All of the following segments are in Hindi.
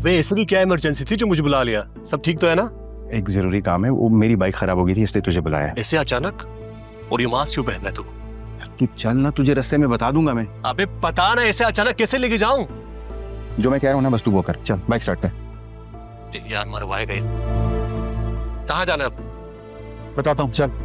अबे ऐसी क्या इमरजेंसी थी जो मुझे बुला लिया? सब ठीक तो है ना? एक जरूरी काम है, वो मेरी बाइक खराब हो गई थी इसलिए तुझे बुलाया। ऐसे अचानक? और ये मास्क क्यों पहन रहा है तू? तू चल ना, तुझे रास्ते में बता दूंगा मैं। अबे पता ना, ऐसे अचानक कैसे लेके जाऊं? जो मैं कह रहा हूँ ना बस तू वो कर। चल बाइक स्टार्ट कर। यार मरवाए गए। कहाँ जाना है अब? बताता हूँ, चल।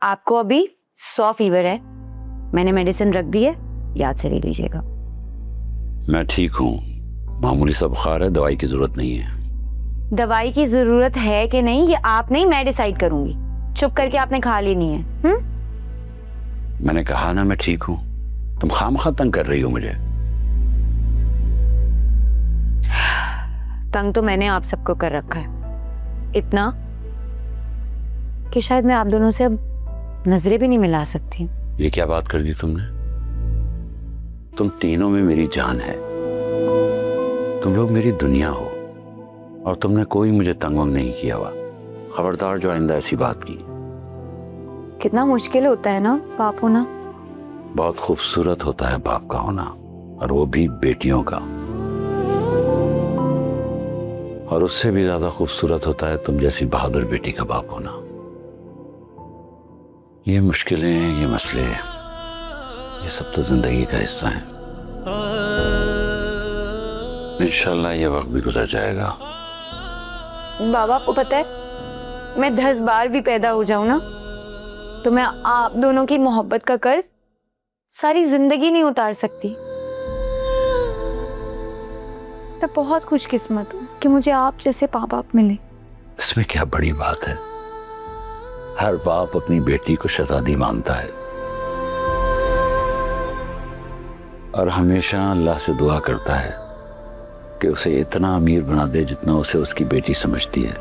आपको अभी 100 फीवर है, मैंने मेडिसिन रख दी है, याद से ले लीजिएगा। मैं ठीक हूँ, मामूली सा बुखार है, दवाई की जरूरत नहीं है। दवाई की जरूरत है कि नहीं ये आप नहीं, मैं डिसाइड करूंगी। चुप करके आपने खा लेनी है। मैंने कहा ना मैं ठीक हूँ, तुम खामखा तंग कर रही हो मुझे। तंग तो मैंने आप सबको कर रखा है, इतना कि शायद मैं आप दोनों से अब नजरें भी नहीं मिला सकती। ये क्या बात कर दी तुमने? तुम तीनों में मेरी जान है, तुम लोग मेरी दुनिया हो, और तुमने कोई मुझे तंग वंग नहीं किया हुआ। खबरदार जो आइंदा ऐसी बात की। कितना मुश्किल होता है ना बाप होना। बहुत खूबसूरत होता है बाप का होना, और वो भी बेटियों का। और उससे भी ज्यादा खूबसूरत होता है तुम जैसी बहादुर बेटी का बाप होना। ये मुश्किलें, ये मसले, ये सब तो जिंदगी का हिस्सा है। इंशाल्लाह ये वक्त भी गुजर जाएगा। बाबा आपको पता है, मैं 10 बार भी पैदा हो जाऊं ना तो मैं आप दोनों की मोहब्बत का कर्ज सारी जिंदगी नहीं उतार सकती। मैं बहुत खुशकिस्मत हूँ कि मुझे आप जैसे माँ बाप मिले। इसमें क्या बड़ी बात है? हर बाप अपनी बेटी को शहजादी मानता है, और हमेशा अल्लाह से दुआ करता है कि उसे इतना अमीर बना दे जितना उसे उसकी बेटी समझती है।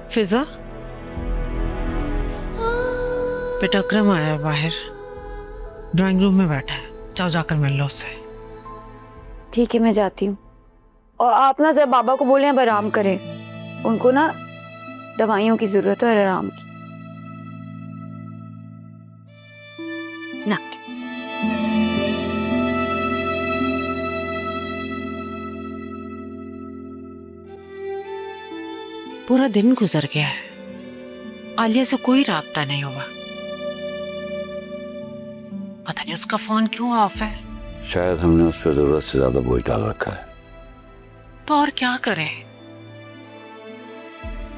फिजा, बेटा अकरम आया बाहर, ड्राइंग रूम में बैठा है, जाओ जाकर मिल लो उससे। ठीक है मैं जाती हूँ, और आप ना जरा बाबा को बोलें अब आराम करें, उनको ना दवाइयों की जरूरत है और आराम की। ना पूरा दिन गुजर गया है, आलिया से कोई राब्ता नहीं हुआ। पता नहीं उसका फोन क्यों ऑफ है। शायद हमने उस पर जरूरत से ज्यादा बोझ डाल रखा है। तो और क्या करें?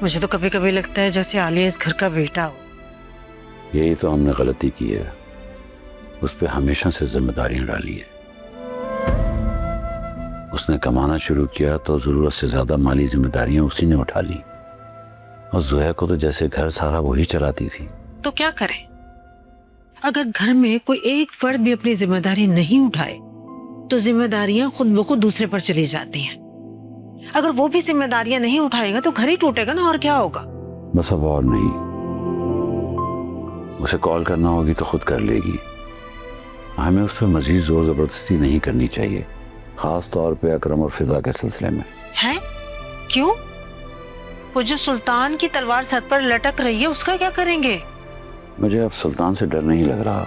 मुझे तो कभी कभी लगता है जैसे आलिया इस घर का बेटा हो। यही तो हमने गलती की है, उस पर हमेशा से जिम्मेदारियां डाली है। उसने कमाना शुरू किया तो जरूरत से ज्यादा माली जिम्मेदारियां उसी ने उठा ली, और जोया को तो जैसे घर सारा वही चलाती थी। तो क्या करें? अगर घर में कोई एक फर्द भी अपनी जिम्मेदारी नहीं उठाए तो जिम्मेदारियां खुद ब खुद दूसरे पर चली जाती हैं। अगर वो भी जिम्मेदारियां नहीं उठाएगा तो घर ही टूटेगा ना, और क्या होगा। बस अब और नहीं, उसे कॉल करना होगी तो खुद कर लेगी। हमें उस पर मजीद जोर जबरदस्ती नहीं करनी चाहिए, खास तौर पे अकरम और फिजा के सिलसिले में। है क्यों? वो जो सुल्तान की तलवार सर पर लटक रही है उसका क्या करेंगे? मुझे अब सुल्तान से डर नहीं लग रहा,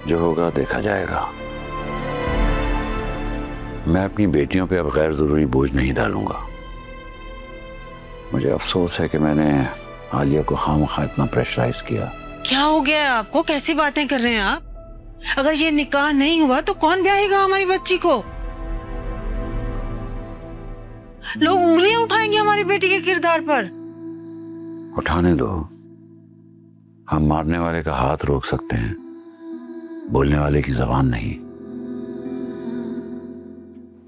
जो होगा देखा जाएगा। मैं अपनी बेटियों पे अब गैर जरूरी बोझ नहीं डालूंगा। मुझे अफसोस है कि मैंने आलिया को खामखा इतना प्रेशराइज किया। क्या हो गया है आपको? कैसी बातें कर रहे हैं आप? अगर ये निकाह नहीं हुआ तो कौन ब्याहेगा हमारी बच्ची को? लोग उंगलियां उठाएंगे हमारी बेटी के किरदार पर। उठाने दो, हम मारने वाले का हाथ रोक सकते हैं, बोलने वाले की जबान नहीं।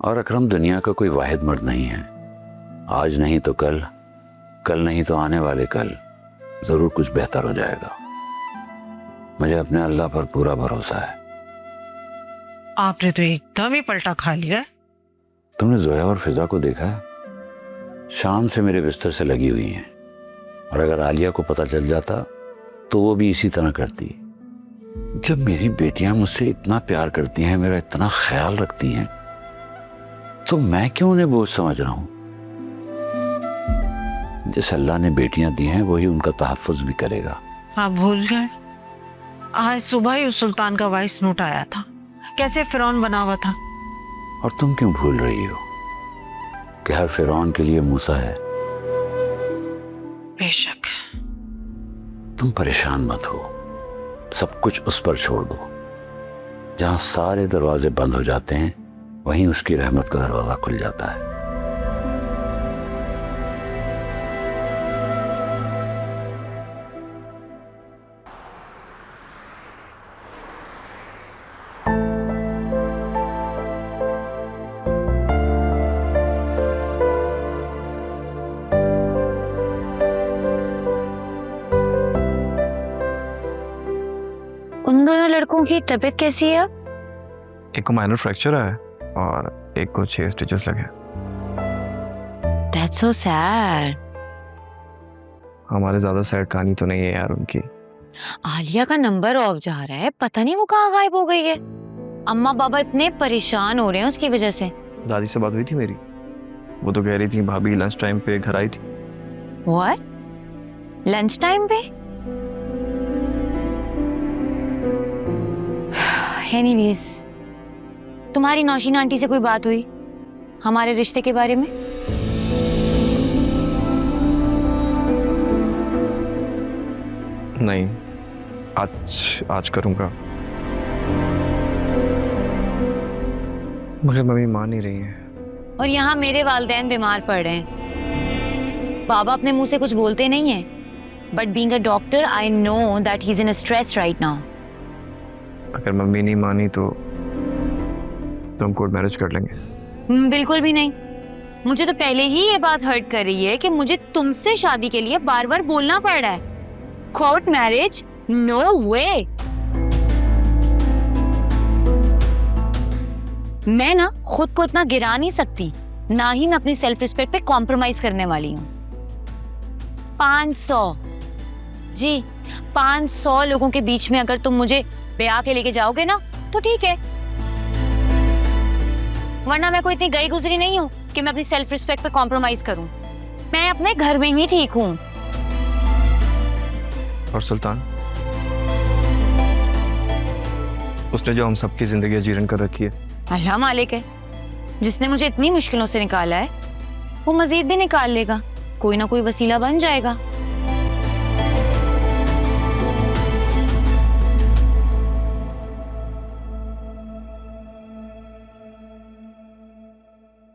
और अकरम दुनिया का कोई वाहिद मर्द नहीं है। आज नहीं तो कल, कल नहीं तो आने वाले कल जरूर कुछ बेहतर हो जाएगा। मुझे अपने अल्लाह पर पूरा भरोसा है। आपने तो एकदम ही पलटा खा लिया। तुमने जोया और फिजा को देखा है? शाम से मेरे बिस्तर से लगी हुई हैं, और अगर आलिया को पता चल जाता तो वो भी इसी तरह करती। जब मेरी बेटियां मुझसे इतना प्यार करती हैं, मेरा इतना ख्याल रखती हैं, तो मैं क्यों उन्हें बोझ समझ रहा हूं? जिस अल्लाह ने बेटियां दी हैं वही उनका तहफ़्फ़ुज़ भी करेगा। आप भूल गए? आज सुबह ही उस सुल्तान का वॉइस नोट आया था, कैसे फिरौन बना हुआ था। और तुम क्यों भूल रही हो कि हर फिरौन के लिए मूसा है? बेशक। तुम परेशान मत हो, सब कुछ उस पर छोड़ दो। जहां सारे दरवाजे बंद हो जाते हैं वहीं उसकी रहमत का दरवाजा खुल जाता है। उन दोनों लड़कों की तबीयत कैसी है अब? एक को माइनर फ्रैक्चर है और एक को 6 स्टिचेस लगे। That's so sad. हमारे ज्यादा सैड कहानी तो नहीं है यार उनकी। आलिया का नंबर ऑफ जा रहा है, पता नहीं वो कहाँ गायब हो गई है। अम्मा बाबा इतने परेशान हो रहे हैं उसकी वजह से। दादी से बात हुई थी मेरी, वो तो कह रही थी भाभी लंच टाइम पे घर आई थी। What? लंच टाइम पे? Anyways, तुम्हारी नौशीन आंटी से कोई बात हुई हमारे रिश्ते के बारे में? नहीं, आज करूंगा, मगर मम्मी मान नहीं रही है। और यहाँ मेरे वालिदैन बीमार पड़ रहे हैं। बाबा अपने मुंह से कुछ बोलते नहीं है, but being a doctor I know that he is in stress right now. अगर मम्मी नहीं मानी तो हम कोर्ट मैरिज कर लेंगे। बिल्कुल भी नहीं। मुझे तो पहले ही ये बात हर्ट कर रही है कि मुझे तुमसे शादी के लिए बार बार बोलना पड़ रहा है। Court marriage? नो वे। मैं ना खुद को इतना गिरा नहीं सकती, ना ही मैं अपनी सेल्फ रिस्पेक्ट पे कॉम्प्रोमाइज करने वाली हूँ। 500 जी 500 लोगों के बीच में अगर तुम मुझे ब्याह के लेके जाओगे ना तो ठीक है, वरना मैं कोई इतनी गई गुजरी नहीं हूँ कि मैं अपनी सेल्फ रिस्पेक्ट पे कॉम्प्रोमाइज करूँ। मैं अपने घर में ही ठीक हूँ। और सुल्तान, उसने जो हम सबकी जिंदगी अजीरन कर रखी है। अल्लाह मालिक है, जिसने मुझे इतनी मुश्किलों से निकाला है वो मजीद भी निकाल लेगा, कोई ना कोई वसीला बन जाएगा।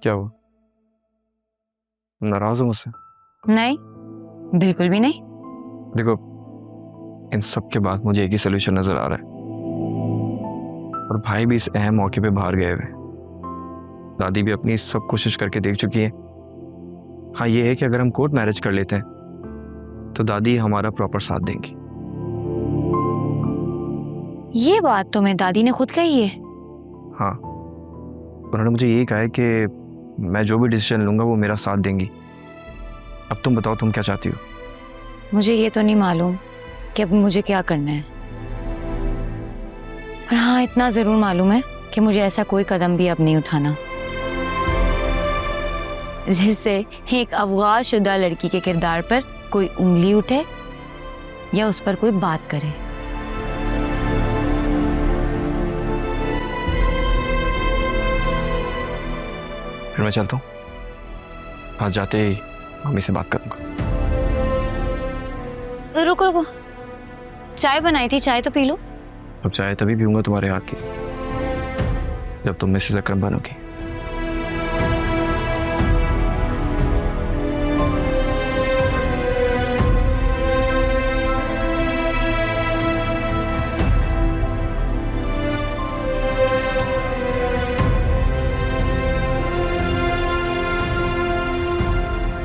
क्या हुआ, नाराज हो मुझसे? नहीं, बिल्कुल भी नहीं। देखो, इन सब के बाद मुझे एक ही सोल्यूशन नजर आ रहा है, और भाई भी इस अहम मौके पे बाहर गए हुए। दादी भी अपनी सब कोशिश करके देख चुकी है। हाँ, ये है कि अगर हम कोर्ट मैरिज कर लेते हैं तो दादी हमारा प्रॉपर साथ देंगी। ये बात तो मैं दादी ने खुद कही है। हाँ, उन्होंने मुझे यही कहा है कि मैं जो भी डिसीजन लूँगा वो मेरा साथ देंगी। अब तुम बताओ, तुम क्या चाहती हो? मुझे ये तो नहीं मालूम कि अब मुझे क्या करना है, पर हाँ इतना जरूर मालूम है कि मुझे ऐसा कोई कदम भी अब नहीं उठाना जिससे एक अगवा शुदा लड़की के किरदार पर कोई उंगली उठे या उस पर कोई बात करे। फिर मैं चलता हूँ, आज जाते ही मम्मी से बात करूँगा। रुको रुको, चाय बनाई थी, चाय तो पी लो। अब चाय तभी पीऊँगा तुम्हारे हाथ की जब तुम मिसेस अकरम बनोगी।